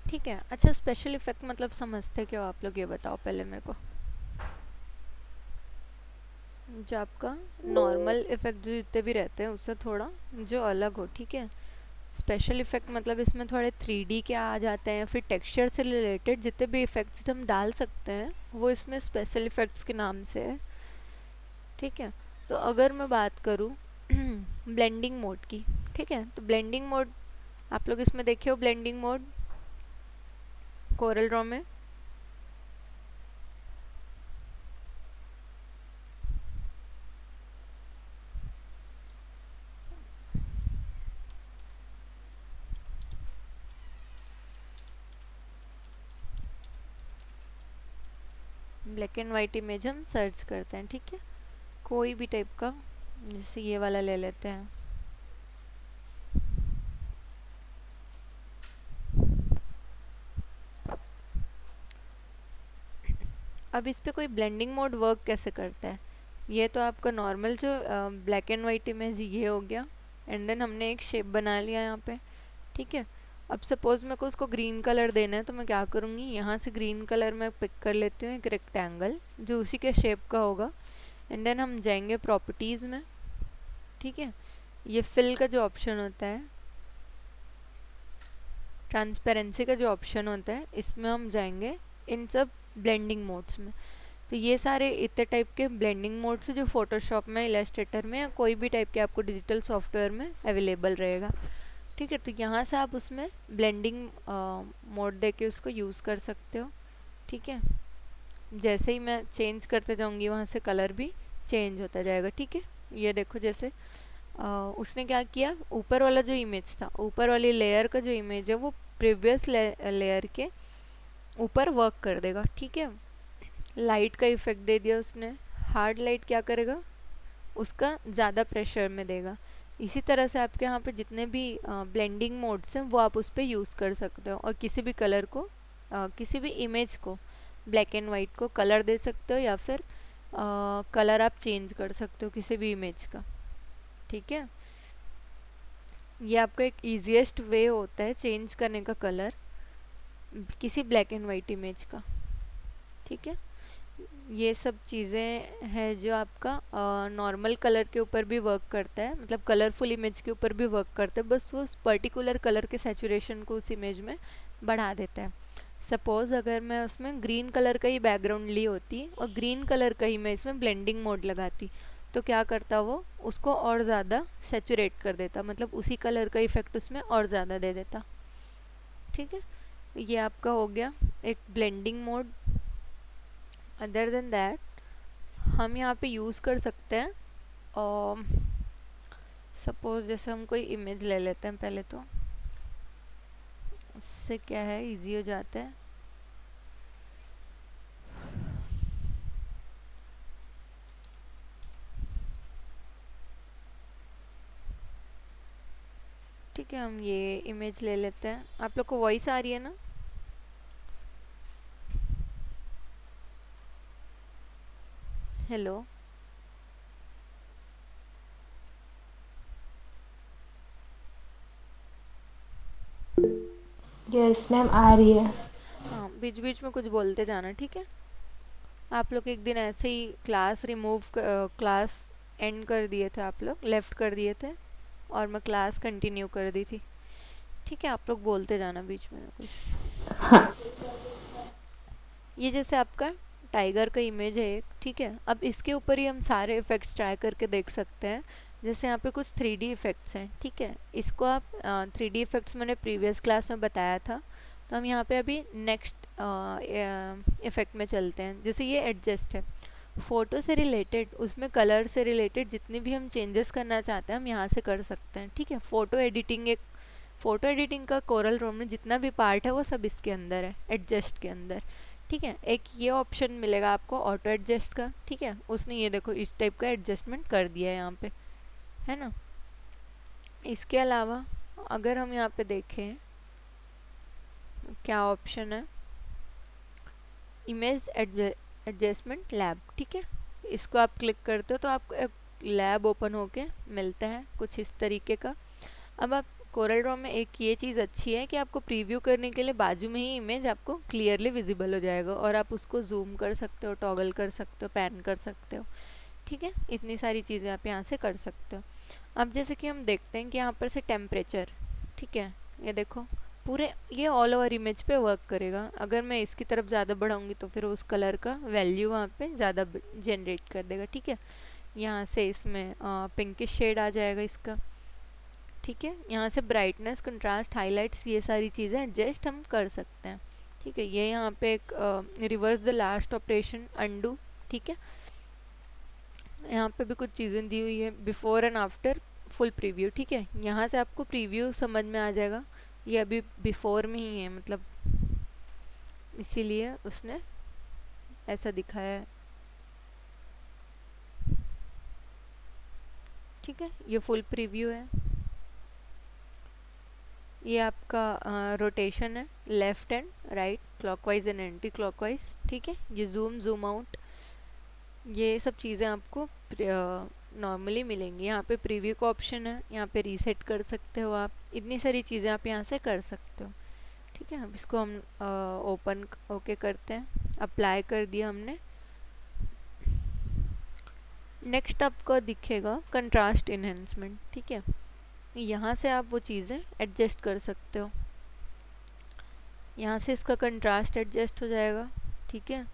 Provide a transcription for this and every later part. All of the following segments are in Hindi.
ठीक है। अच्छा, स्पेशल इफेक्ट मतलब समझते क्यों आप लोग, ये बताओ पहले मेरे को। जो आपका नॉर्मल इफेक्ट जो जितने भी रहते हैं उससे थोड़ा जो अलग हो, ठीक है। स्पेशल इफेक्ट मतलब इसमें थोड़े 3D के आ जाते हैं, फिर टेक्सचर से रिलेटेड जितने भी इफेक्ट्स हम डाल सकते हैं वो इसमें स्पेशल इफेक्ट्स के नाम से है, ठीक है। तो अगर मैं बात करूँ ब्लेंडिंग मोड की, ठीक है, तो ब्लेंडिंग मोड आप लोग इसमें देखे हो, ब्लेंडिंग मोड कोरल ड्रॉ में। ब्लैक एंड वाइट इमेज हम सर्च करते हैं, ठीक है, कोई भी टाइप का, जैसे ये वाला ले लेते हैं। अब इस पे कोई ब्लेंडिंग मोड वर्क कैसे करता है, ये तो आपका नॉर्मल जो ब्लैक एंड वाइट इमेज ये हो गया, एंड देन हमने एक शेप बना लिया यहाँ पे, ठीक है। अब सपोज मेरे को उसको ग्रीन कलर देना है तो मैं क्या करूँगी, यहाँ से ग्रीन कलर में पिक कर लेती हूँ एक रेक्टेंगल जो उसी के शेप का होगा, एंड देन हम जाएंगे प्रॉपर्टीज़ में, ठीक है। ये फिल का जो ऑप्शन होता है, ट्रांसपेरेंसी का जो ऑप्शन होता है, इसमें हम जाएंगे इन सब ब्लेंडिंग मोड्स में। तो ये सारे इतने टाइप के ब्लेंडिंग मोड्स जो फोटोशॉप में, इलस्ट्रेटर में या कोई भी टाइप के आपको डिजिटल सॉफ्टवेयर में अवेलेबल रहेगा, ठीक है। तो यहाँ से आप उसमें ब्लेंडिंग मोड दे के उसको यूज़ कर सकते हो, ठीक है। जैसे ही मैं चेंज करते जाऊँगी वहाँ से कलर भी चेंज होता जाएगा, ठीक है। ये देखो जैसे उसने क्या किया, ऊपर वाला जो इमेज था, ऊपर वाली लेयर का जो इमेज है वो प्रीवियस लेयर के ऊपर वर्क कर देगा, ठीक है। लाइट का इफेक्ट दे दिया उसने, हार्ड लाइट क्या करेगा, उसका ज़्यादा प्रेशर में देगा। इसी तरह से आपके यहाँ पे जितने भी ब्लेंडिंग मोड्स हैं वो आप उस पर यूज़ कर सकते हो, और किसी भी कलर को किसी भी इमेज को, ब्लैक एंड वाइट को कलर दे सकते हो, या फिर कलर आप चेंज कर सकते हो किसी भी इमेज का, ठीक है। ये आपका एक ईजीएस्ट वे होता है चेंज करने का कलर किसी ब्लैक एंड वाइट इमेज का, ठीक है। ये सब चीज़ें हैं जो आपका नॉर्मल कलर के ऊपर भी वर्क करता है, मतलब कलरफुल इमेज के ऊपर भी वर्क करता है, बस वो उस पर्टिकुलर कलर के सैचुरेशन को उस इमेज में बढ़ा देता है। सपोज़ अगर मैं उसमें ग्रीन कलर का ही बैकग्राउंड ली होती और ग्रीन कलर का ही मैं इसमें ब्लेंडिंग मोड लगाती, तो क्या करता वो, उसको और ज़्यादा सैचुरेट कर देता, मतलब उसी कलर का इफेक्ट उसमें और ज़्यादा दे देता, ठीक है। ये आपका हो गया एक blending mode. Other than that हम यहाँ पे यूज़ कर सकते हैं, और सपोज जैसे हम कोई इमेज ले लेते हैं पहले, तो उससे क्या है, इजी हो जाता है। ठीक है, हम ये इमेज ले लेते हैं। आप लोग को वॉइस आ रही है ना? हेलो? यस मैम, आ रही है। हाँ, बीच बीच में कुछ बोलते जाना, ठीक है। आप लोग एक दिन ऐसे ही क्लास क्लास एंड कर दिए थे, आप लोग लेफ्ट कर दिए थे, और मैं क्लास कंटिन्यू कर दी थी, ठीक है। आप लोग बोलते जाना बीच में कुछ। हाँ। ये जैसे आपका टाइगर का इमेज है एक, ठीक है। अब इसके ऊपर ही हम सारे इफ़ेक्ट्स ट्राई करके देख सकते हैं। जैसे यहाँ पे कुछ 3D इफ़ेक्ट्स हैं, ठीक है। इसको आप 3D इफ़ेक्ट्स मैंने प्रीवियस क्लास में बताया था, तो हम यहाँ पे अभी नेक्स्ट इफ़ेक्ट में चलते हैं। जैसे ये एडजस्ट है, फ़ोटो से रिलेटेड, उसमें कलर से रिलेटेड जितनी भी हम चेंजेस करना चाहते हैं हम यहाँ से कर सकते हैं, ठीक है। फ़ोटो एडिटिंग का कोरल ड्रॉ में जितना भी पार्ट है वो सब इसके अंदर है, एडजस्ट के अंदर, ठीक है। एक ये ऑप्शन मिलेगा आपको ऑटो एडजस्ट का, ठीक है। उसने ये देखो इस टाइप का एडजस्टमेंट कर दिया है यहाँ पे, है ना। इसके अलावा अगर हम यहाँ पे देखें तो क्या ऑप्शन है, इमेज एडजस्टमेंट लैब, ठीक है। इसको आप क्लिक करते हो तो आपको एक लैब ओपन होके मिलता है कुछ इस तरीके का। अब आप कोरल ड्रॉ में एक ये चीज़ अच्छी है कि आपको प्रीव्यू करने के लिए बाजू में ही इमेज आपको क्लियरली विजिबल हो जाएगा और आप उसको जूम कर सकते हो, टॉगल कर सकते हो, पैन कर सकते हो। ठीक है, इतनी सारी चीज़ें आप यहाँ से कर सकते हो। अब जैसे कि हम देखते हैं कि यहाँ पर से टेम्परेचर, ठीक है, ये देखो पूरे ये ऑल ओवर इमेज पे वर्क करेगा। अगर मैं इसकी तरफ ज़्यादा बढ़ाऊँगी तो फिर उस कलर का वैल्यू वहाँ पे ज़्यादा जनरेट कर देगा। ठीक है, यहाँ से इसमें पिंकिश शेड आ जाएगा इसका। ठीक है, यहाँ से ब्राइटनेस, कंट्रास्ट, हाइलाइट्स, ये सारी चीज़ें एडजस्ट हम कर सकते हैं। ठीक है, ये यहाँ पे एक reverse the last operation, undo. ठीक है, यहाँ पे भी कुछ चीज़ें दी हुई है, before and after full preview. ठीक है, यहाँ से आपको प्रीव्यू समझ में आ जाएगा, ये अभी बिफोर में ही है, मतलब इसीलिए उसने ऐसा दिखाया है। ठीक है, ये फुल प्रीव्यू है। ये आपका रोटेशन है, left and right, clockwise and anti clockwise. ठीक है, ये जूम आउट, ये सब चीज़ें आपको नॉर्मली मिलेंगी। यहाँ पे प्रीव्यू का ऑप्शन है, यहाँ पे रीसेट कर सकते हो आप, इतनी सारी चीज़ें आप यहाँ से कर सकते हो। ठीक है, अब इसको हम ओपन ओके करते हैं, अप्लाई कर दिया हमने। नेक्स्ट आपको दिखेगा कंट्रास्ट इन्हेंसमेंट। ठीक है, यहाँ से आप वो चीज़ें एडजस्ट कर सकते हो, यहाँ से इसका कंट्रास्ट एडजस्ट हो जाएगा। ठीक है,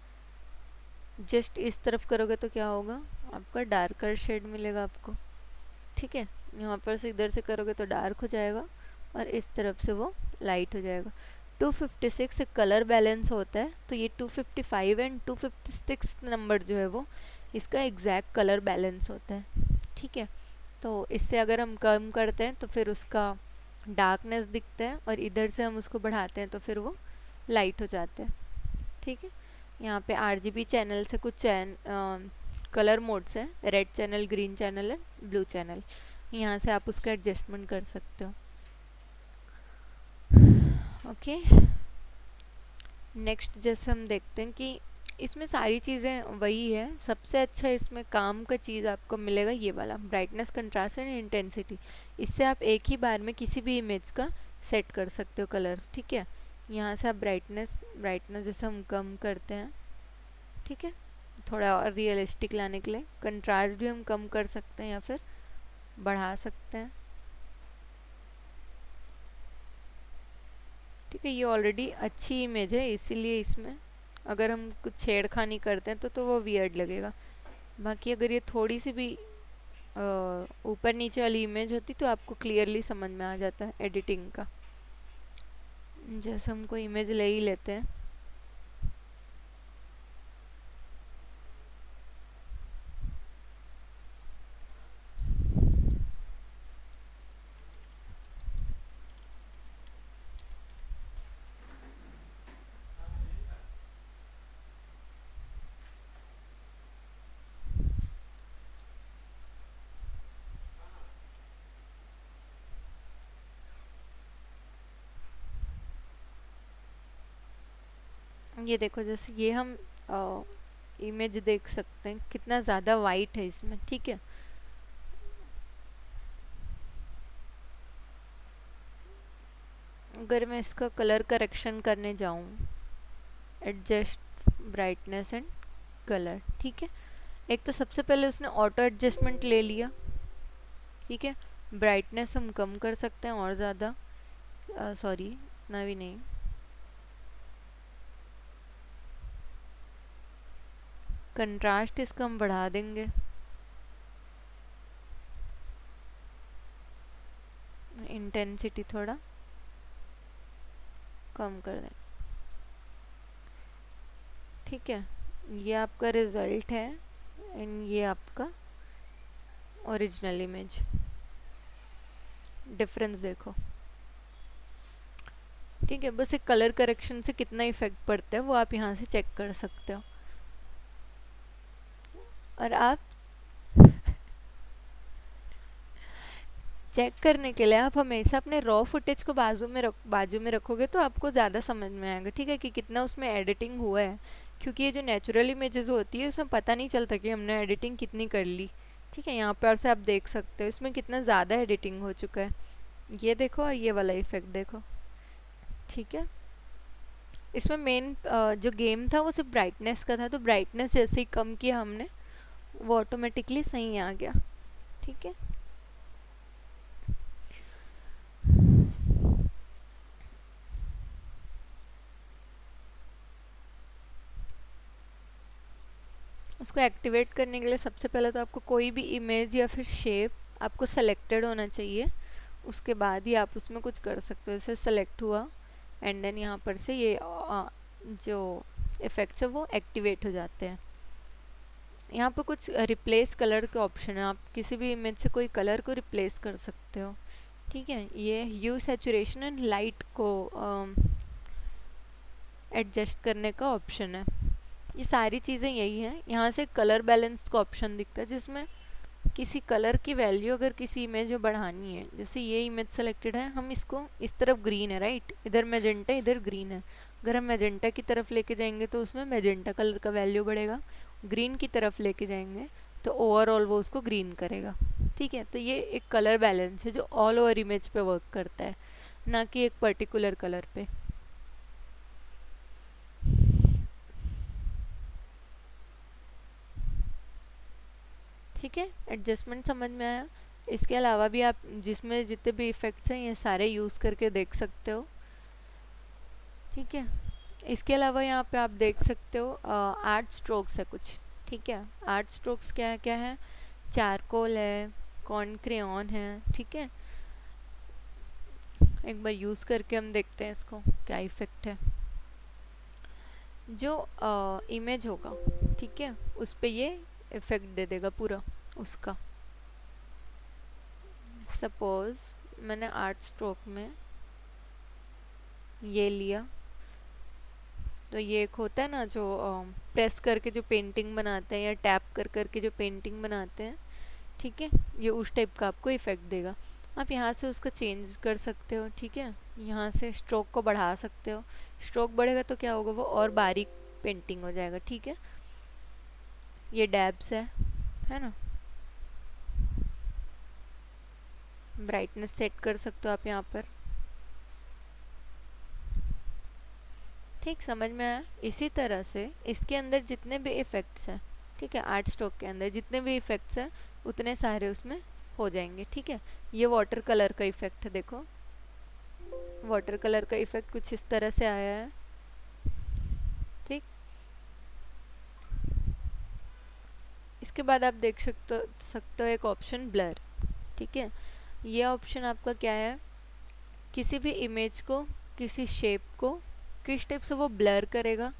जस्ट इस तरफ करोगे तो क्या होगा, आपका डार्कर शेड मिलेगा आपको। ठीक है, यहाँ पर से इधर से करोगे तो डार्क हो जाएगा और इस तरफ से वो लाइट हो जाएगा। 256 एक कलर बैलेंस होता है, तो ये 255 एंड 256 नंबर जो है वो इसका एग्जैक्ट कलर बैलेंस होता है। ठीक है, तो इससे अगर हम कम करते हैं तो फिर उसका डार्कनेस दिखता है और इधर से हम उसको बढ़ाते हैं तो फिर वो लाइट हो जाता है। ठीक है, यहाँ पे RGB चैनल से कुछ कलर मोड्स हैं, red channel, green channel and blue channel. यहाँ से आप उसका एडजस्टमेंट कर सकते हो। ओके, नेक्स्ट जैसे हम देखते हैं कि इसमें सारी चीज़ें वही है, सबसे अच्छा इसमें काम का चीज़ आपको मिलेगा ये वाला ब्राइटनेस, कंट्रास्ट एंड इंटेंसिटी। इससे आप एक ही बार में किसी भी इमेज का सेट कर सकते हो कलर। ठीक है, यहाँ से आप ब्राइटनेस जैसे हम कम करते हैं, ठीक है, थोड़ा और रियलिस्टिक लाने के लिए। कंट्रास्ट भी हम कम कर सकते हैं या फिर बढ़ा सकते हैं। ठीक है, ये ऑलरेडी अच्छी इमेज है, इसीलिए इसमें अगर हम कुछ छेड़खानी करते हैं तो वो वियर्ड लगेगा। बाकी अगर ये थोड़ी सी भी ऊपर नीचे वाली इमेज होती तो आपको क्लियरली समझ में आ जाता है एडिटिंग का। जैसे हम कोई इमेज ले ही लेते हैं, ये देखो जैसे ये हम इमेज देख सकते हैं कितना ज़्यादा वाइट है इसमें। ठीक है, अगर मैं इसका कलर करेक्शन करने जाऊँ, एडजस्ट ब्राइटनेस एंड कलर, ठीक है, एक तो सबसे पहले उसने ऑटो एडजस्टमेंट ले लिया। ठीक है, ब्राइटनेस हम कम कर सकते हैं और ज़्यादा, सॉरी ना भी नहीं, कंट्रास्ट इसका हम बढ़ा देंगे, इंटेंसिटी थोड़ा कम कर दें। ठीक है, ये आपका रिजल्ट है एंड ये आपका ओरिजिनल इमेज। डिफरेंस देखो। ठीक है, बस एक कलर करेक्शन से कितना इफेक्ट पड़ता है वो आप यहाँ से चेक कर सकते हो। और आप चेक करने के लिए आप हमेशा अपने रॉ फुटेज को बाजू में रखोगे तो आपको ज़्यादा समझ में आएगा। ठीक है, कि कितना उसमें एडिटिंग हुआ है, क्योंकि ये जो नेचुरल इमेजेस होती है उसमें पता नहीं चलता कि हमने एडिटिंग कितनी कर ली। ठीक है, यहाँ पर से आप देख सकते हो इसमें कितना ज़्यादा एडिटिंग हो चुका है। ये देखो और ये वाला इफेक्ट देखो, ठीक है। इसमें मेन जो गेम था वो सिर्फ ब्राइटनेस का था, तो ब्राइटनेस जैसे ही कम किया हमने वो ऑटोमेटिकली सही आ गया, ठीक है। उसको एक्टिवेट करने के लिए सबसे पहले तो आपको कोई भी इमेज या फिर शेप आपको सेलेक्टेड होना चाहिए, उसके बाद ही आप उसमें कुछ कर सकते हो। जैसे सेलेक्ट हुआ एंड देन यहाँ पर से ये जो इफ़ेक्ट्स है वो एक्टिवेट हो जाते हैं। यहाँ पर कुछ रिप्लेस कलर के ऑप्शन है, आप किसी भी इमेज से कोई कलर को रिप्लेस कर सकते हो, ठीक है। ये ह्यू, सैचुरेशन एंड लाइट को एडजस्ट करने का ऑप्शन है। ये सारी चीज़ें यही हैं। यहाँ से कलर बैलेंस का ऑप्शन दिखता है, जिसमें किसी कलर की वैल्यू अगर किसी इमेज में बढ़ानी है, जैसे ये इमेज सेलेक्टेड है, हम इसको इस तरफ ग्रीन है राइट, इधर मैजेंटा इधर ग्रीन है, अगर हम मैजेंटा की तरफ लेके जाएंगे तो उसमें मैजेंटा कलर का वैल्यू बढ़ेगा, ग्रीन की तरफ लेके जाएंगे तो ओवरऑल वो उसको ग्रीन करेगा, ठीक है। तो ये एक कलर बैलेंस है जो ऑल ओवर इमेज पे वर्क करता है, ना कि एक पर्टिकुलर कलर पे। ठीक है, एडजस्टमेंट समझ में आया। इसके अलावा भी आप जिसमें जितने भी इफ़ेक्ट्स हैं ये सारे यूज़ करके देख सकते हो, ठीक है। इसके अलावा यहाँ पे आप देख सकते हो आर्ट स्ट्रोक्स है कुछ, ठीक है। आर्ट स्ट्रोक्स क्या क्या है, चारकोल है, कॉन क्रेयॉन है, ठीक है। एक बार यूज़ करके हम देखते हैं इसको क्या इफ़ेक्ट है। जो इमेज होगा, ठीक है, उस पे ये इफ़ेक्ट दे देगा पूरा उसका। सपोज मैंने आर्ट स्ट्रोक में ये लिया, तो ये एक होता है ना जो प्रेस करके जो पेंटिंग बनाते हैं या टैप कर करके जो पेंटिंग बनाते हैं, ठीक है, ये उस टाइप का आपको इफ़ेक्ट देगा। आप यहाँ से उसका चेंज कर सकते हो, ठीक है। यहाँ से स्ट्रोक को बढ़ा सकते हो, स्ट्रोक बढ़ेगा तो क्या होगा, वो और बारीक पेंटिंग हो जाएगा, ठीक है। ये डैब्स है ना। ब्राइटनेस सेट कर सकते हो आप यहाँ पर, ठीक, समझ में आया। इसी तरह से इसके अंदर जितने भी इफ़ेक्ट्स हैं, ठीक है, आर्ट स्ट्रोक के अंदर जितने भी इफ़ेक्ट्स हैं उतने सारे उसमें हो जाएंगे, ठीक है। ये वाटर कलर का इफ़ेक्ट है, देखो वाटर कलर का इफ़ेक्ट कुछ इस तरह से आया है, ठीक। इसके बाद आप देख सकते हो एक ऑप्शन ब्लर, ठीक है। ये ऑप्शन आपका क्या है, किसी भी इमेज को, किसी शेप को किस टाइप से वो ब्लर करेगा,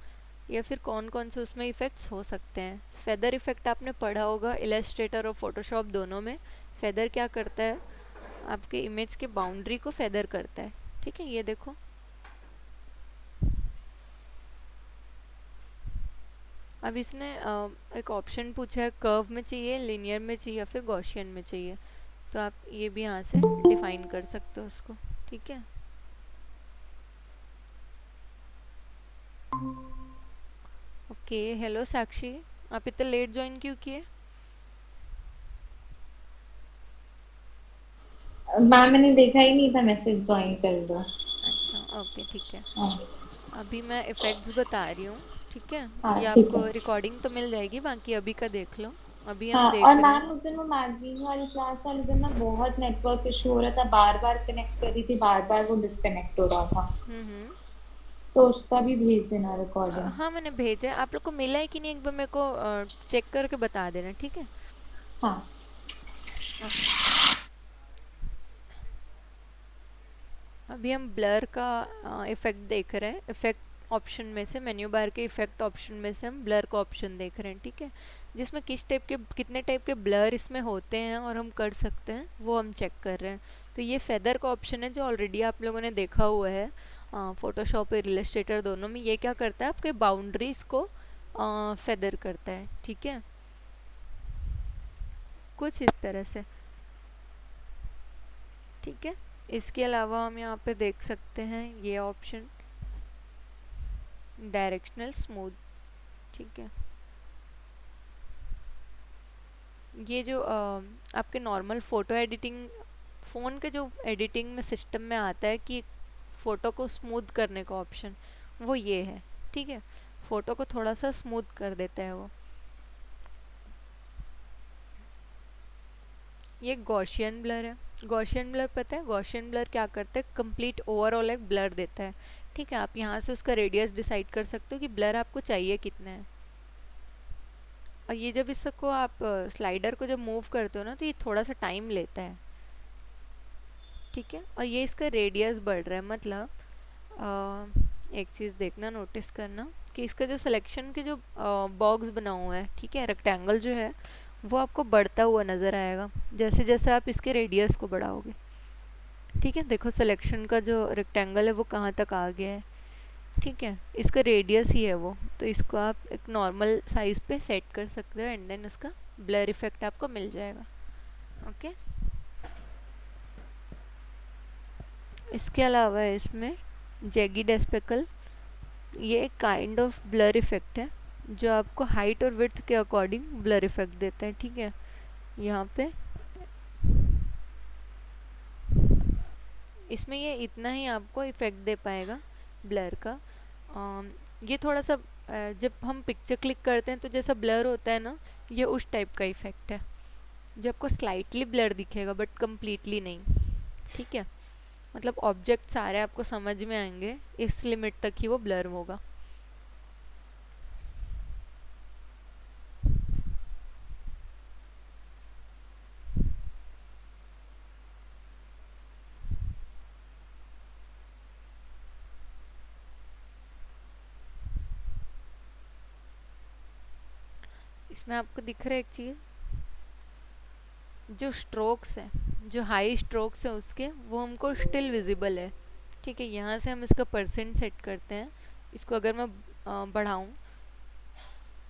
या फिर कौन कौन से उसमें इफ़ेक्ट्स हो सकते हैं। फेदर इफ़ेक्ट आपने पढ़ा होगा इलस्ट्रेटर और फोटोशॉप दोनों में। फेदर क्या करता है, आपके इमेज के बाउंड्री को फेदर करता है, ठीक है। ये देखो, अब इसने एक ऑप्शन पूछा है, कर्व में चाहिए, लिनियर में चाहिए या फिर गॉसियन में चाहिए, तो आप ये भी यहाँ से डिफाइन कर सकते हो उसको, ठीक है। ओके, हेलो साक्षी, आप इतना लेट ज्वाइन क्यों किए? मैम मैंने देखा ही नहीं था मैसेज, ज्वाइन कर दो। अच्छा ओके ठीक है। हाँ। अभी मैं इफ़ेक्ट्स बता रही हूँ, ठीक है। हाँ ये ठीक आपको है। रिकॉर्डिंग तो मिल जाएगी, बाकी अभी का देख लो। अभी हम हाँ, और देख रहे मैम हैं। उस दिन वो मैगजीन वाली क्लास वाले दिन ना बहुत नेटवर्क इशू हो रहा था, बार बार कनेक्ट कर रही थी, बार बार वो डिस्कनेक्ट हो रहा था। हम्म। तो उसका भी भेज देना रिकॉर्डिंग। हाँ मैंने भेजा है, आप लोग को मिला है कि नहीं एक बार मेरे को चेक करके बता देना, ठीक है। हाँ। ओके, अभी हम ब्लर का इफ़ेक्ट देख रहे हैं। इफ़ेक्ट ऑप्शन में से, मेन्यू बार के इफ़ेक्ट ऑप्शन में से हम ब्लर का ऑप्शन देख रहे हैं, ठीक है। जिसमें किस टाइप के, कितने टाइप के ब्लर इसमें होते हैं और हम कर सकते हैं वो हम चेक कर रहे हैं। तो ये फेदर का ऑप्शन है जो ऑलरेडी आप लोगों ने देखा हुआ है फोटोशॉप और इलस्ट्रेटर दोनों में। ये क्या करता है, आपके बाउंड्रीज को फेदर करता है, ठीक है, कुछ इस तरह से, ठीक है। इसके अलावा हम यहाँ पे देख सकते हैं ये ऑप्शन डायरेक्शनल स्मूथ, ठीक है। ये जो आपके नॉर्मल फ़ोटो एडिटिंग फ़ोन के जो एडिटिंग में सिस्टम में आता है कि फ़ोटो को स्मूथ करने का ऑप्शन, वो ये है। ठीक है, फ़ोटो को थोड़ा सा स्मूथ कर देता है वो। ये गॉसियन ब्लर है। गॉसियन ब्लर पता है, गॉसियन ब्लर क्या करता है, कंप्लीट ओवरऑल एक ब्लर देता है। ठीक है, आप यहाँ से उसका रेडियस डिसाइड कर सकते हो कि ब्लर आपको चाहिए कितना है। और ये जब इसको आप स्लाइडर को जब मूव करते हो ना, तो ये थोड़ा सा टाइम लेता है। ठीक है, और ये इसका रेडियस बढ़ रहा है, मतलब एक चीज़ देखना, नोटिस करना कि इसका जो सिलेक्शन के जो बॉक्स बना हुआ है, ठीक है, रेक्टेंगल जो है वो आपको बढ़ता हुआ नज़र आएगा जैसे जैसे आप इसके रेडियस को बढ़ाओगे। ठीक है, देखो सिलेक्शन का जो रेक्टेंगल है वो कहाँ तक आ गया है। ठीक है, इसका रेडियस ही है वो, तो इसको आप एक नॉर्मल साइज पे सेट कर सकते हो एंड देन इसका ब्लर इफेक्ट आपको मिल जाएगा। ओके, इसके अलावा इसमें जेगिड एस्पेकल, ये एक काइंड ऑफ ब्लर इफेक्ट है जो आपको हाइट और विड्थ के अकॉर्डिंग ब्लर इफेक्ट देता है। ठीक है, यहाँ पे इसमें ये इतना ही आपको इफेक्ट दे पाएगा ब्लर का। ये थोड़ा सा जब हम पिक्चर क्लिक करते हैं तो जैसा ब्लर होता है ना, ये उस टाइप का इफेक्ट है जो आपको स्लाइटली ब्लर दिखेगा बट कम्प्लीटली नहीं। ठीक है, मतलब ऑब्जेक्ट सारे आपको समझ में आएंगे, इस लिमिट तक ही वो ब्लर होगा। इसमें आपको दिख रहा है एक चीज़, जो स्ट्रोक्स है, जो हाई स्ट्रोक्स है उसके, वो हमको स्टिल विजिबल है। ठीक है, यहाँ से हम इसका परसेंट सेट करते हैं। इसको अगर मैं बढ़ाऊँ,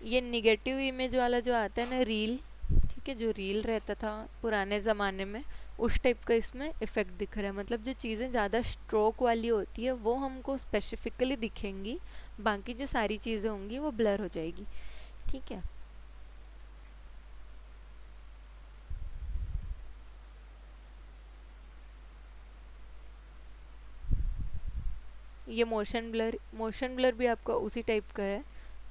ये निगेटिव इमेज वाला जो आता है ना रील, ठीक है, जो रील रहता था पुराने ज़माने में, उस टाइप का इसमें इफ़ेक्ट दिख रहा है। मतलब जो चीज़ें ज़्यादा स्ट्रोक वाली होती है वो हमको स्पेसिफिकली दिखेंगी, बाकी जो सारी चीज़ें होंगी वो ब्लर हो जाएगी। ठीक है, ये मोशन ब्लर भी आपका उसी टाइप का है,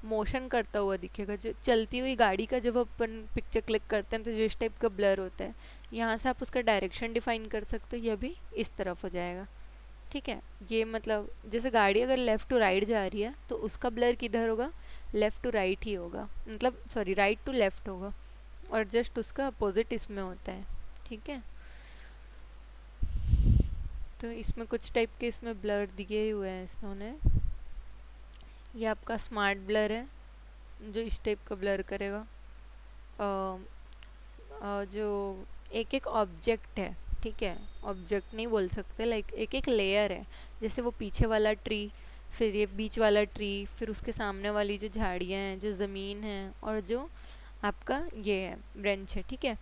मोशन करता हुआ दिखेगा। जो चलती हुई गाड़ी का जब अपन पिक्चर क्लिक करते हैं तो जिस टाइप का ब्लर होता है, यहाँ से आप उसका डायरेक्शन डिफाइन कर सकते हो, यह भी इस तरफ हो जाएगा। ठीक है, ये मतलब जैसे गाड़ी अगर लेफ़्ट टू राइट जा रही है तो उसका ब्लर किधर होगा, लेफ़्ट टू राइट ही होगा, मतलब सॉरी राइट टू लेफ़्ट होगा, और जस्ट उसका अपोजिट इसमें होता है। ठीक है, तो इसमें कुछ टाइप के इसमें ब्लर दिए हुए हैं इन्होंने। ये आपका स्मार्ट ब्लर है जो इस टाइप का ब्लर करेगा। जो एक एक ऑब्जेक्ट है, ठीक है, ऑब्जेक्ट नहीं बोल सकते, लाइक एक एक लेयर है। जैसे वो पीछे वाला ट्री, फिर ये बीच वाला ट्री, फिर उसके सामने वाली जो झाड़ियाँ हैं, जो ज़मीन है, और जो आपका ये है ब्रेंच है। ठीक है,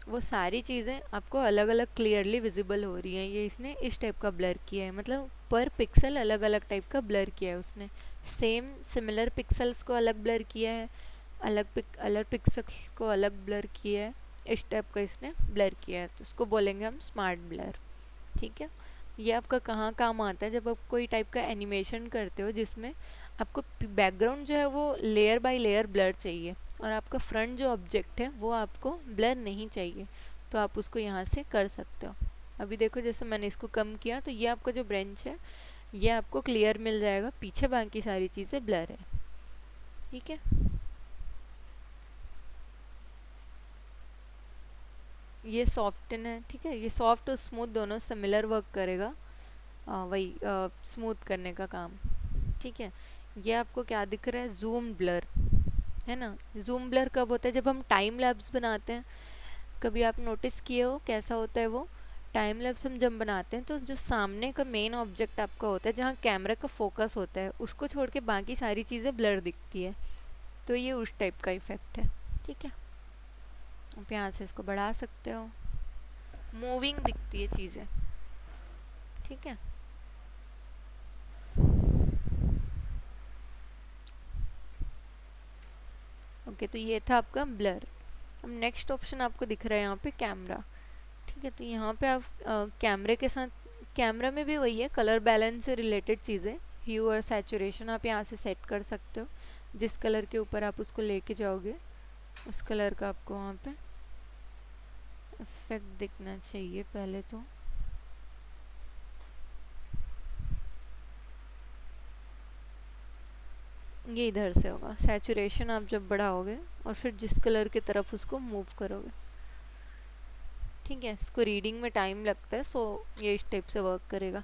वो सारी चीज़ें आपको अलग अलग क्लियरली विजिबल हो रही हैं। ये इसने इस टाइप का ब्लर किया है, मतलब पर पिक्सल अलग अलग टाइप का ब्लर किया है उसने। सेम सिमिलर पिक्सल्स को अलग ब्लर किया है, अलग पिक्सल्स को अलग ब्लर किया है, इस टाइप का इसने ब्लर किया है, तो उसको बोलेंगे हम स्मार्ट ब्लर। ठीक है, ये आपका कहाँ काम आता है, जब आप कोई टाइप का एनिमेशन करते हो जिसमें आपको बैकग्राउंड जो है वो लेयर बाय लेयर ब्लर चाहिए और आपका फ्रंट जो ऑब्जेक्ट है वो आपको ब्लर नहीं चाहिए, तो आप उसको यहाँ से कर सकते हो। अभी देखो जैसे मैंने इसको कम किया तो ये आपका जो ब्रेंच है ये आपको क्लियर मिल जाएगा, पीछे बाकी सारी चीज़ें ब्लर है। ठीक है, ये सॉफ्टन है। ठीक है, ये सॉफ्ट और स्मूथ दोनों सिमिलर वर्क करेगा, वही स्मूथ करने का काम। ठीक है, ये आपको क्या दिख रहा है, जूम ब्लर है ना। जूम ब्लर कब होता है, जब हम टाइम लैप्स बनाते हैं। कभी आप नोटिस किए हो कैसा होता है वो, टाइम लैप्स हम जब बनाते हैं तो जो सामने का मेन ऑब्जेक्ट आपका होता है, जहाँ कैमरा का फोकस होता है, उसको छोड़ के बाकी सारी चीज़ें ब्लर दिखती है, तो ये उस टाइप का इफेक्ट है। ठीक है, आप यहाँ से इसको बढ़ा सकते हो, मूविंग दिखती है चीज़ें। ठीक है, ओके, तो ये था आपका ब्लर। अब नेक्स्ट ऑप्शन आपको दिख रहा है यहाँ पे कैमरा। ठीक ठीक है, तो यहाँ पे आप कैमरे के साथ, कैमरा में भी वही है, कलर बैलेंस से रिलेटेड चीज़ें, ह्यू और सैचुरेशन आप यहाँ से सेट कर सकते हो। जिस कलर के ऊपर आप उसको लेके जाओगे उस कलर का आपको वहाँ पे इफेक्ट दिखना चाहिए पहले तो। ये इधर से होगा सैचुरेशन, आप जब बढ़ाओगे और फिर जिस कलर की तरफ उसको मूव करोगे। ठीक है, इसको रीडिंग में टाइम लगता है, सो ये इस टाइप से वर्क करेगा।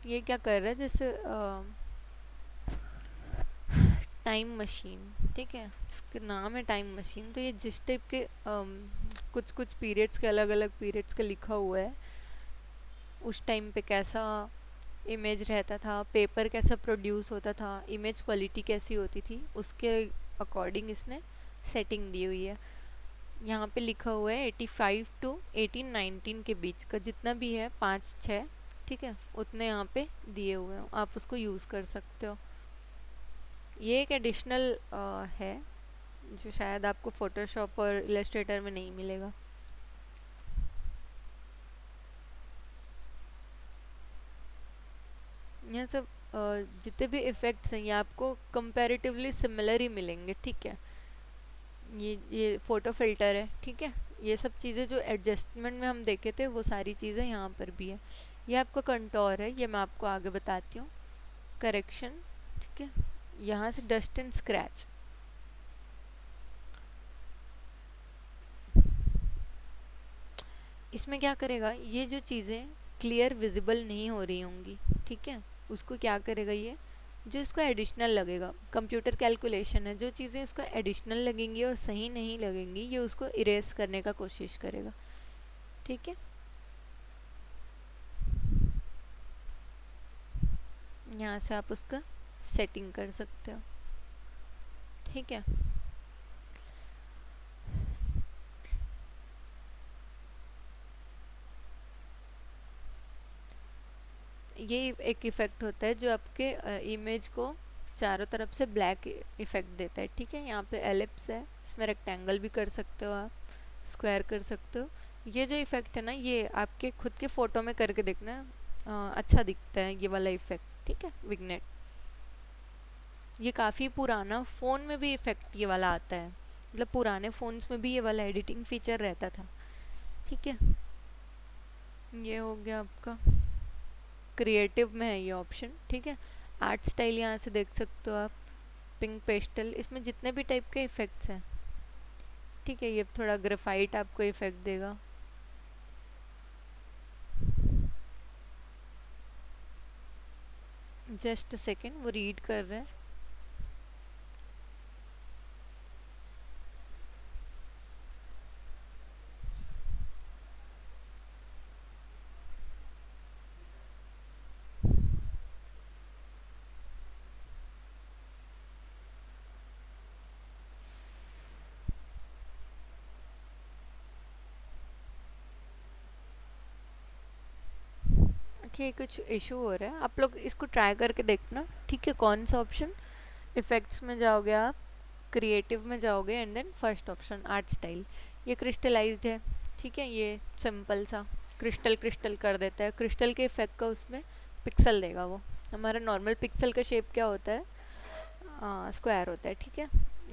ये क्या कर रहा है, जैसे टाइम मशीन, ठीक है, इसका नाम है टाइम मशीन। तो ये जिस टाइप के कुछ कुछ पीरियड्स के, अलग अलग पीरियड्स का लिखा हुआ है, उस टाइम पे कैसा इमेज रहता था, पेपर कैसा प्रोड्यूस होता था, इमेज क्वालिटी कैसी होती थी, उसके अकॉर्डिंग इसने सेटिंग दी हुई है। यहाँ पे लिखा हुआ है 85 टू 1819 के बीच का जितना भी है, 5 6, ठीक है, उतने यहाँ पे दिए हुए हैं, आप उसको यूज़ कर सकते हो। ये एक एडिशनल है जो शायद आपको फोटोशॉप और इलस्ट्रेटर में नहीं मिलेगा। यह सब जितने भी इफ़ेक्ट्स हैं ये आपको कंपैरेटिवली सिमिलर ही मिलेंगे। ठीक है, ये फ़ोटो फिल्टर है, ठीक है, ये सब चीज़ें जो एडजस्टमेंट में हम देखे थे वो सारी चीज़ें यहाँ पर भी है। ये आपका कंटोर है, ये मैं आपको आगे बताती हूँ। करेक्शन, ठीक है, यहाँ से डस्ट एंड स्क्रैच, इसमें क्या करेगा, ये जो चीज़ें क्लियर विजिबल नहीं हो रही होंगी, ठीक है, उसको क्या करेगा, ये जो इसको एडिशनल लगेगा, कंप्यूटर कैलकुलेशन है, जो चीज़ें इसको एडिशनल लगेंगी और सही नहीं लगेंगी ये उसको इरेज करने का कोशिश करेगा। ठीक है, यहाँ से आप उसका सेटिंग कर सकते हो। ठीक है, ये एक इफ़ेक्ट होता है जो आपके इमेज को चारों तरफ से ब्लैक इफ़ेक्ट देता है। ठीक है, यहाँ पे एलिप्स है, इसमें रेक्टेंगल भी कर सकते हो आप, स्क्वायर कर सकते हो। ये जो इफ़ेक्ट है ना, ये आपके खुद के फ़ोटो में करके देखना, अच्छा दिखता है ये वाला इफ़ेक्ट। ठीक है, विग्नेट, ये काफ़ी पुराना, फ़ोन में भी इफ़ेक्ट ये वाला आता है, मतलब पुराने फ़ोन्स में भी ये वाला एडिटिंग फीचर रहता था। ठीक है, ये हो गया आपका क्रिएटिव में है ये ऑप्शन। ठीक है, आर्ट स्टाइल यहाँ से देख सकते हो आप, पिंक पेस्टल, इसमें जितने भी टाइप के इफ़ेक्ट्स हैं। ठीक है, ये थोड़ा ग्रेफाइट आपको इफ़ेक्ट देगा। जस्ट अ सेकेंड, वो रीड कर रहे हैं। ठीक, कुछ इशू हो रहा है, आप लोग इसको ट्राई करके देखना। ठीक है, कौन सा ऑप्शन, इफ़ेक्ट्स में जाओगे आप, क्रिएटिव में जाओगे and then first option art style. ये क्रिस्टलाइज्ड है, ठीक है, ये सिंपल सा क्रिस्टल क्रिस्टल कर देता है, क्रिस्टल के इफेक्ट का उसमें पिक्सल देगा वो। हमारा नॉर्मल पिक्सल का शेप क्या होता है, स्क्वायर होता है। ठीक है,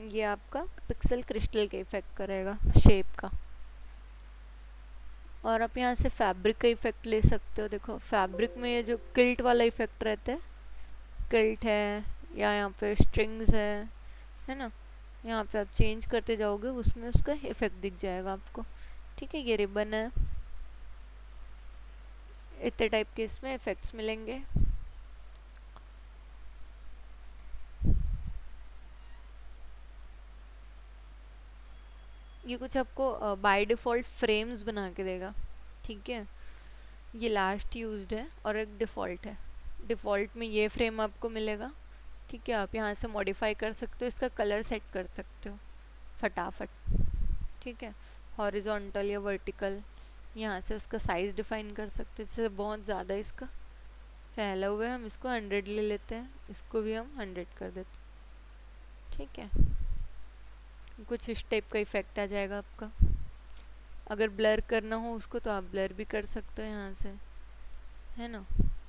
ये आपका पिक्सल क्रिस्टल के इफेक्ट करेगा शेप का। और आप यहाँ से फैब्रिक का इफेक्ट ले सकते हो। देखो फैब्रिक में ये जो किल्ट वाला इफेक्ट रहता है, किल्ट है या यहाँ पे स्ट्रिंग्स है ना, यहाँ पे आप चेंज करते जाओगे उसमें उसका इफेक्ट दिख जाएगा आपको। ठीक है, ये रिबन है, इतने टाइप के इसमें इफेक्ट्स मिलेंगे। ये कुछ आपको बाय डिफ़ॉल्ट फ्रेम्स बना के देगा। ठीक है, ये लास्ट यूज्ड है और एक डिफ़ॉल्ट है। डिफ़ॉल्ट में ये फ्रेम आपको मिलेगा। ठीक है, आप यहाँ से मॉडिफाई कर सकते हो, इसका कलर सेट कर सकते हो फटाफट। ठीक है, हॉरिजॉन्टल या वर्टिकल, यहाँ से उसका साइज़ डिफाइन कर सकते हैं। जैसे बहुत ज़्यादा इसका फैला हुआ है, हम इसको 100 ले लेते हैं, इसको भी हम 100 कर देते हैं। ठीक है, कुछ इस टाइप का इफेक्ट आ जाएगा आपका। अगर ब्लर करना हो उसको तो आप ब्लर भी कर सकते हो यहाँ से, है ना।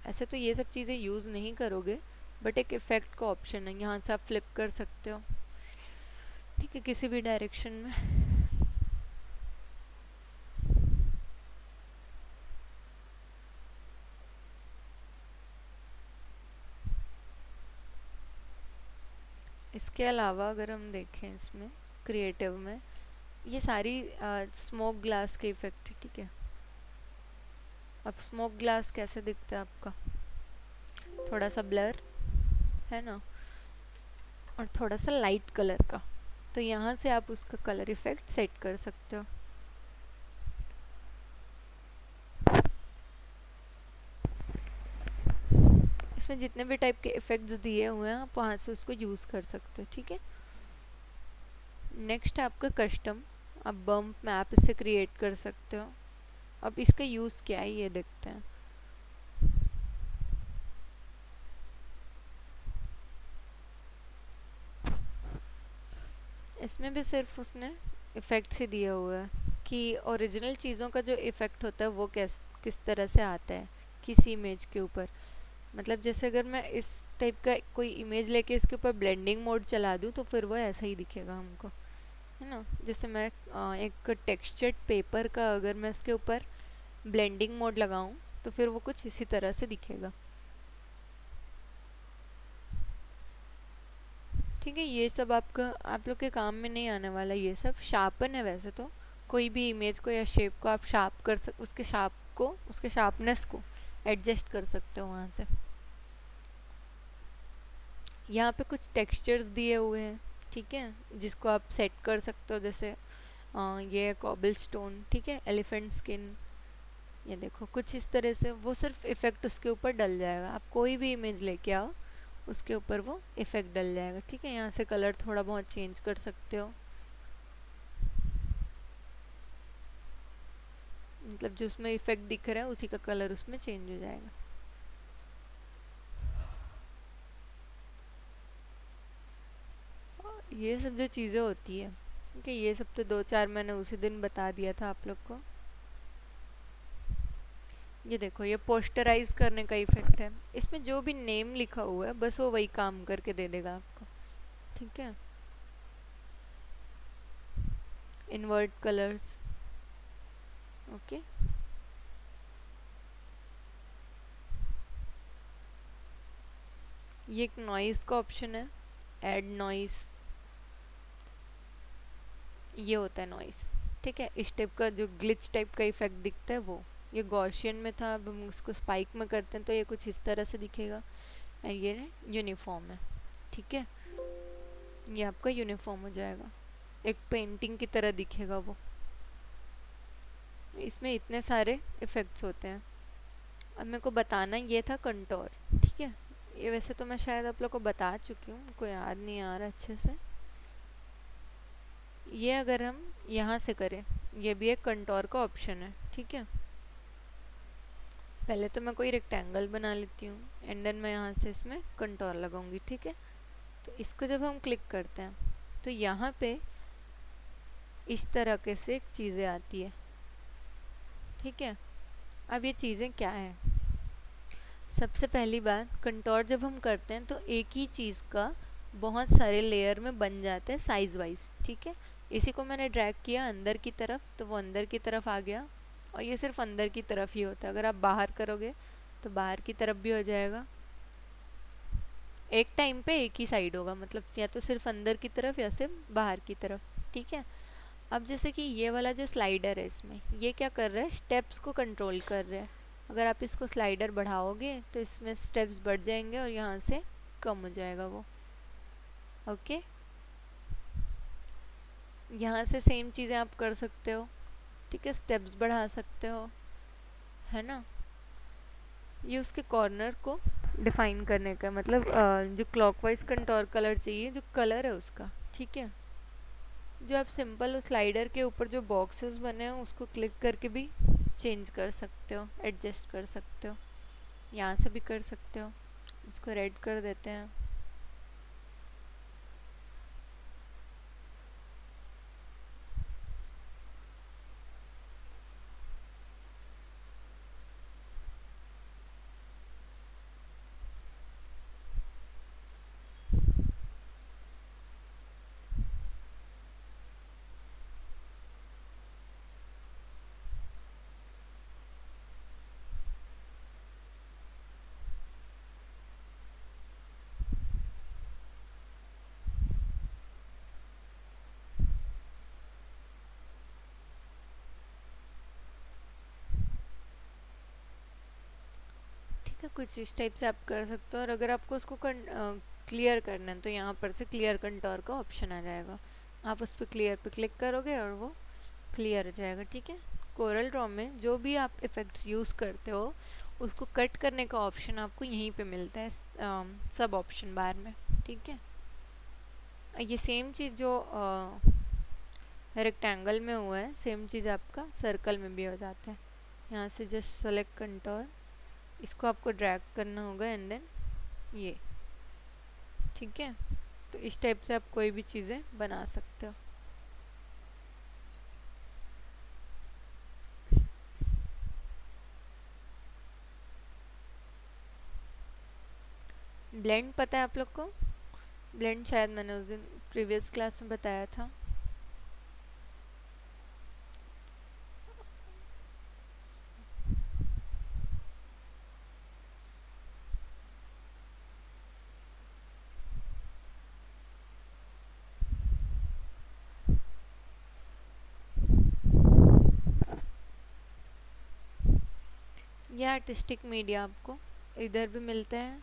ऐसे तो ये सब चीज़ें यूज़ नहीं करोगे, बट एक इफ़ेक्ट का ऑप्शन है, यहाँ से आप फ्लिप कर सकते हो। ठीक है, किसी भी डायरेक्शन में। इसके अलावा अगर हम देखें इसमें क्रिएटिव में, ये सारी स्मोक ग्लास के इफ़ेक्ट है। ठीक है, अब स्मोक ग्लास कैसे दिखता है आपका, थोड़ा सा ब्लर, है ना, और थोड़ा सा लाइट कलर का। तो यहाँ से आप उसका कलर इफेक्ट सेट कर सकते हो। इसमें जितने भी टाइप के इफेक्ट्स दिए हुए हैं आप वहाँ से उसको यूज़ कर सकते हो। ठीक है, नेक्स्ट है आपका कस्टम। आप बम्प में आप इसे क्रिएट कर सकते हो। अब इसका यूज़ क्या है ये देखते हैं। इसमें भी सिर्फ उसने इफ़ेक्ट्स ही दिया हुआ है कि ओरिजिनल चीज़ों का जो इफ़ेक्ट होता है वो किस तरह से आता है किसी इमेज के ऊपर। मतलब जैसे अगर मैं इस टाइप का कोई इमेज लेके इसके ऊपर ब्लेंडिंग मोड चला दूँ तो फिर वो ऐसा ही दिखेगा हमको, है ना। जैसे मैं एक टेक्सचर्ड पेपर का अगर मैं इसके ऊपर ब्लेंडिंग मोड लगाऊं तो फिर वो कुछ इसी तरह से दिखेगा। ठीक है, ये सब आपका आप लोग के काम में नहीं आने वाला। ये सब शार्पन है। वैसे तो कोई भी इमेज को या शेप को आप शार्प कर उसके शार्पनेस को एडजस्ट कर सकते हो वहाँ से। यहाँ पे कुछ टेक्सचर्स दिए हुए हैं, ठीक है, जिसको आप सेट कर सकते हो। जैसे ये कॉबल स्टोन, ठीक है, एलिफेंट स्किन, ये देखो कुछ इस तरह से वो सिर्फ इफेक्ट उसके ऊपर डल जाएगा। आप कोई भी इमेज लेके आओ उसके ऊपर वो इफेक्ट डल जाएगा। ठीक है, यहाँ से कलर थोड़ा बहुत चेंज कर सकते हो, मतलब जो उसमें इफेक्ट दिख रहा है उसी का कलर उसमें चेंज हो जाएगा। ये सब जो चीज़ें होती है, ठीक है, ये सब तो 2-4 मैंने उसी दिन बता दिया था आप लोग को। ये देखो, ये पोस्टराइज करने का इफेक्ट है। इसमें जो भी नेम लिखा हुआ है बस वो वही काम करके दे देगा आपको। ठीक है, इन्वर्ट कलर्स, ओके। ये एक नॉइस का ऑप्शन है, ऐड नॉइस, ये होता है नॉइस। ठीक है, इस टाइप का जो ग्लिच टाइप का इफेक्ट दिखता है वो, ये गॉसियन में था, अब हम उसको स्पाइक में करते हैं तो ये कुछ इस तरह से दिखेगा। एंड ये यूनिफॉर्म है। ठीक है, ये आपका यूनिफॉर्म हो जाएगा, एक पेंटिंग की तरह दिखेगा वो। इसमें इतने सारे इफ़ेक्ट्स होते हैं। अब मेरे को बताना ये था कंटोर। ठीक है, ये वैसे तो मैं शायद आप लोग को बता चुकी हूँ, कोई याद नहीं आ रहा अच्छे से। ये अगर हम यहाँ से करें, ये भी एक कंटोर का ऑप्शन है। ठीक है, पहले तो मैं कोई रेक्टेंगल बना लेती हूँ एंड देन मैं यहाँ से इसमें कंटोर लगाऊंगी। ठीक है, तो इसको जब हम क्लिक करते हैं तो यहाँ पे इस तरह के से चीज़ें आती है। ठीक है, अब ये चीज़ें क्या हैं। सबसे पहली बात, कंटोर जब हम करते हैं तो एक ही चीज़ का बहुत सारे लेयर में बन जाते हैं साइज़ वाइज। ठीक है, इसी को मैंने ड्रैग किया अंदर की तरफ तो वो अंदर की तरफ आ गया, और ये सिर्फ अंदर की तरफ ही होता है। अगर आप बाहर करोगे तो बाहर की तरफ भी हो जाएगा। एक टाइम पे एक ही साइड होगा, मतलब या तो सिर्फ अंदर की तरफ या सिर्फ बाहर की तरफ। ठीक है, अब जैसे कि ये वाला जो स्लाइडर है, इसमें ये क्या कर रहा है, स्टेप्स को कंट्रोल कर रहा है। अगर आप इसको स्लाइडर बढ़ाओगे तो इसमें स्टेप्स बढ़ जाएंगे और यहाँ से कम हो जाएगा वो। ओके, यहाँ से सेम चीज़ें आप कर सकते हो। ठीक है, स्टेप्स बढ़ा सकते हो, है ना। ये उसके कॉर्नर को डिफाइन करने का मतलब जो क्लॉकवाइज कंटोर कलर चाहिए, जो कलर है उसका। ठीक है, जो आप सिंपल स्लाइडर के ऊपर जो बॉक्सेस बने हैं उसको क्लिक करके भी चेंज कर सकते हो, एडजस्ट कर सकते हो, यहाँ से भी कर सकते हो। इसको रेड कर देते हैं। ठीक है, कुछ इस टाइप से आप कर सकते हो। और अगर आपको उसको क्लियर करना है तो यहाँ पर से क्लियर कंटोर का ऑप्शन आ जाएगा, आप उस पर क्लियर पे क्लिक करोगे और वो क्लियर हो जाएगा। ठीक है, कोरल ड्रॉ में जो भी आप इफ़ेक्ट्स यूज़ करते हो उसको कट करने का ऑप्शन आपको यहीं पे मिलता है, सब ऑप्शन बार में। ठीक है, ये सेम चीज़ जो रेक्टेंगल में हुआ है सेम चीज़ आपका सर्कल में भी हो जाता है। यहाँ से जस्ट सेलेक्ट कंटोर, इसको आपको ड्रैग करना होगा एंड देन ये। ठीक है, तो इस टाइप से आप कोई भी चीज़ें बना सकते हो। ब्लेंड पता है आप लोग को? ब्लेंड शायद मैंने उस दिन प्रीवियस क्लास में बताया था। ये आर्टिस्टिक मीडिया आपको इधर भी मिलता है,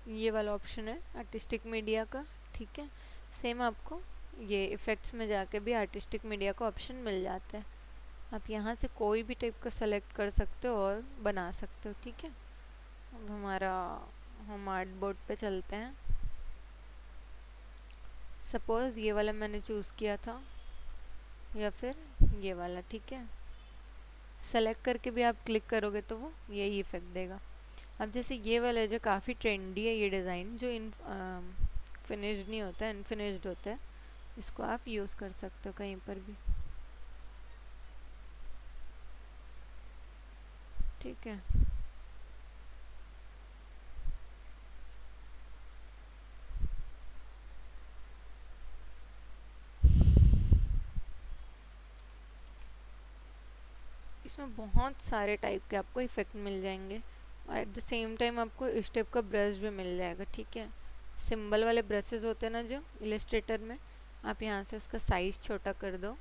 ये वाला ऑप्शन है आर्टिस्टिक मीडिया का। ठीक है, सेम आपको ये इफ़ेक्ट्स में जाके भी आर्टिस्टिक मीडिया का ऑप्शन मिल जाता है। आप यहाँ से कोई भी टाइप का सेलेक्ट कर सकते हो और बना सकते हो। ठीक है, अब हम आर्ट बोर्ड पे चलते हैं। सपोज़ ये वाला मैंने चूज़ किया था या फिर ये वाला। ठीक है, सेलेक्ट करके भी आप क्लिक करोगे तो वो यही इफ़ेक्ट देगा। अब जैसे ये वाला जो काफ़ी ट्रेंडी है ये डिज़ाइन, जो इन फिनिश्ड नहीं होता है, अनफिनिश्ड होता है, इसको आप यूज़ कर सकते हो कहीं पर भी। ठीक है, इसमें बहुत सारे टाइप के आपको इफ़ेक्ट मिल जाएंगे और एट द सेम टाइम आपको इस टाइप का ब्रश भी मिल जाएगा। ठीक है, सिंबल वाले ब्रशेस होते हैं ना जो इलस्ट्रेटर में, आप यहाँ से उसका साइज़ छोटा कर दो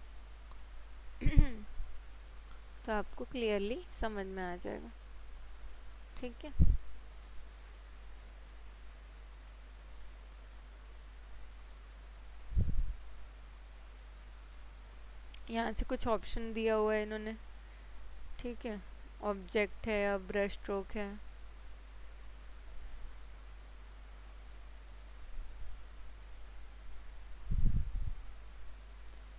तो आपको क्लियरली समझ में आ जाएगा। ठीक है, यहाँ से कुछ ऑप्शन दिया हुआ है इन्होंने। ठीक है, ऑब्जेक्ट है या ब्रश स्ट्रोक है।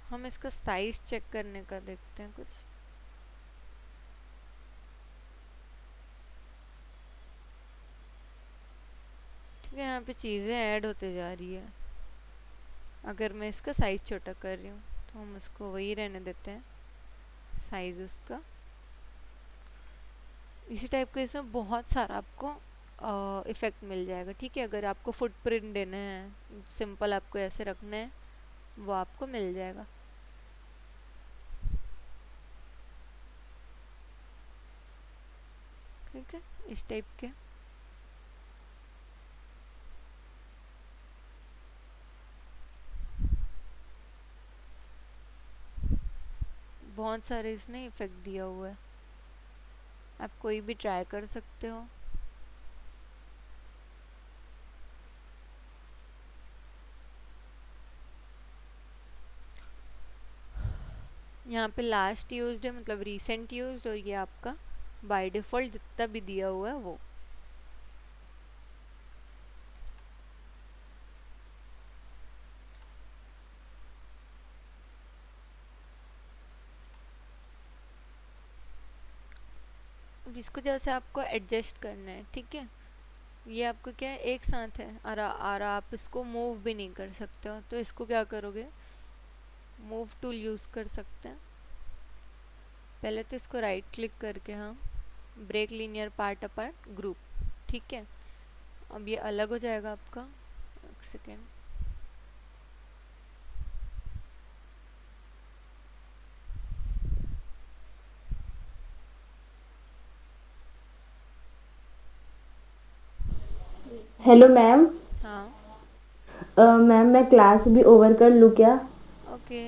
हम इसका साइज चेक करने का देखते हैं कुछ। ठीक है, यहाँ पे चीज़ें ऐड होते जा रही है। अगर मैं इसका साइज छोटा कर रही हूँ तो हम उसको वही रहने देते हैं, साइज उसका। इसी टाइप का इसमें बहुत सारा आपको इफ़ेक्ट मिल जाएगा। ठीक है, अगर आपको फुटप्रिंट देना है, सिंपल आपको ऐसे रखना है, वो आपको मिल जाएगा। ठीक है, इस टाइप के बहुत सारे इसने इफ़ेक्ट दिया हुआ है, आप कोई भी ट्राई कर सकते हो। यहाँ पे लास्ट यूज्ड है मतलब रीसेंट यूज्ड, और ये आपका बाय डिफ़ॉल्ट जितना भी दिया हुआ है वो। अब इसको जैसे आपको एडजस्ट करना है, ठीक है। ये आपको क्या है, एक साथ है और आप इसको मूव भी नहीं कर सकते हो, तो इसको क्या करोगे, मूव टूल यूज़ कर सकते हैं। पहले तो इसको राइट क्लिक करके हम break linear part apart group, ठीक है। अब ये अलग हो जाएगा आपका, एक सेकेंड। Hello ma'am. हाँ मैम मैं क्लास भी ओवर कर लूँ क्या? ओके,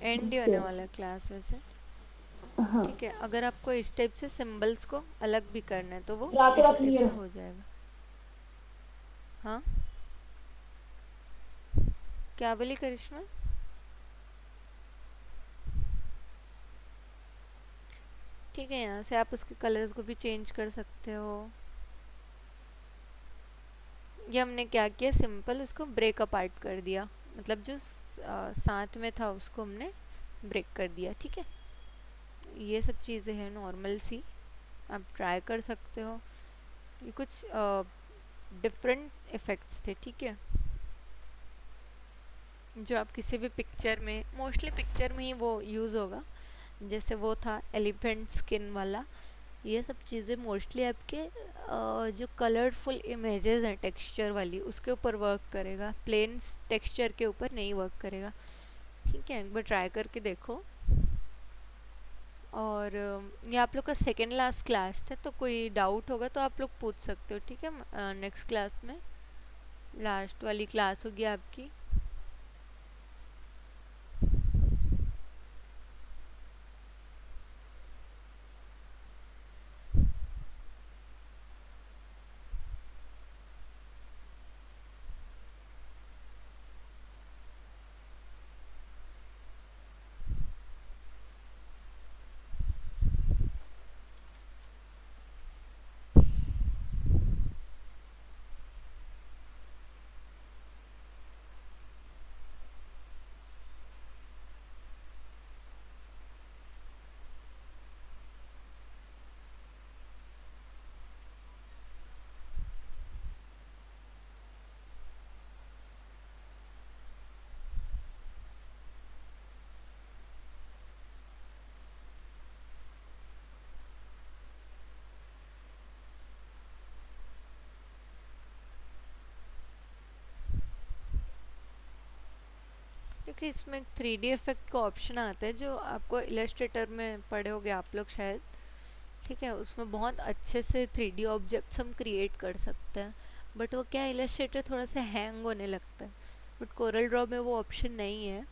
एंड ही ओके। होने वाला है क्लास वैसे। हाँ। ठीक है, अगर आपको इस टाइप से सिंबल्स को अलग भी करना है तो वो रात इसी रात टाइप से क्लियर। हो जाएगा। हाँ, क्या बोली करिश्मा? ठीक है, यहाँ से आप उसके कलर्स को भी चेंज कर सकते हो। ये हमने क्या किया, सिंपल उसको ब्रेक अपार्ट कर दिया, मतलब जो साथ में था उसको हमने ब्रेक कर दिया, ठीक है। ये सब चीज़ें हैं नॉर्मल सी, आप ट्राई कर सकते हो। ये कुछ डिफरेंट इफ़ेक्ट्स थे, ठीक है, जो आप किसी भी पिक्चर में, मोस्टली पिक्चर में ही वो यूज़ होगा। जैसे वो था एलिफेंट स्किन वाला, ये सब चीज़ें मोस्टली आपके जो कलरफुल इमेजेस हैं टेक्सचर वाली, उसके ऊपर वर्क करेगा, प्लेन टेक्सचर के ऊपर नहीं वर्क करेगा, ठीक है। एक बार ट्राई करके देखो। और ये आप लोग का सेकेंड लास्ट क्लास है, तो कोई डाउट होगा तो आप लोग पूछ सकते हो, ठीक है। नेक्स्ट क्लास में लास्ट वाली क्लास होगी आपकी। क्योंकि इसमें 3D इफेक्ट का ऑप्शन आता है, जो आपको इलस्ट्रेटर में पढ़े होगे आप लोग शायद, ठीक है। उसमें बहुत अच्छे से 3D ऑब्जेक्ट्स हम क्रिएट कर सकते हैं, बट वो क्या, इलस्ट्रेटर थोड़ा सा हैंग होने लगता है, बट कोरल ड्रॉ में वो ऑप्शन नहीं है।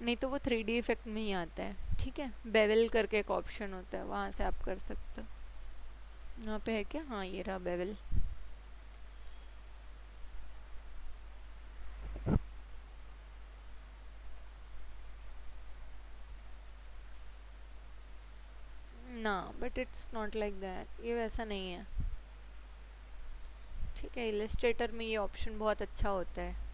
नहीं तो वो 3D इफेक्ट में ही आता है, ठीक है। बेवल करके एक ऑप्शन होता है, वहाँ से आप कर सकते हो। यहाँ पे है क्या, हाँ ये रहा बेवल। ना, but it's not like that, ये वैसा नहीं है, ठीक है। इलस्ट्रेटर में ये ऑप्शन बहुत अच्छा होता है।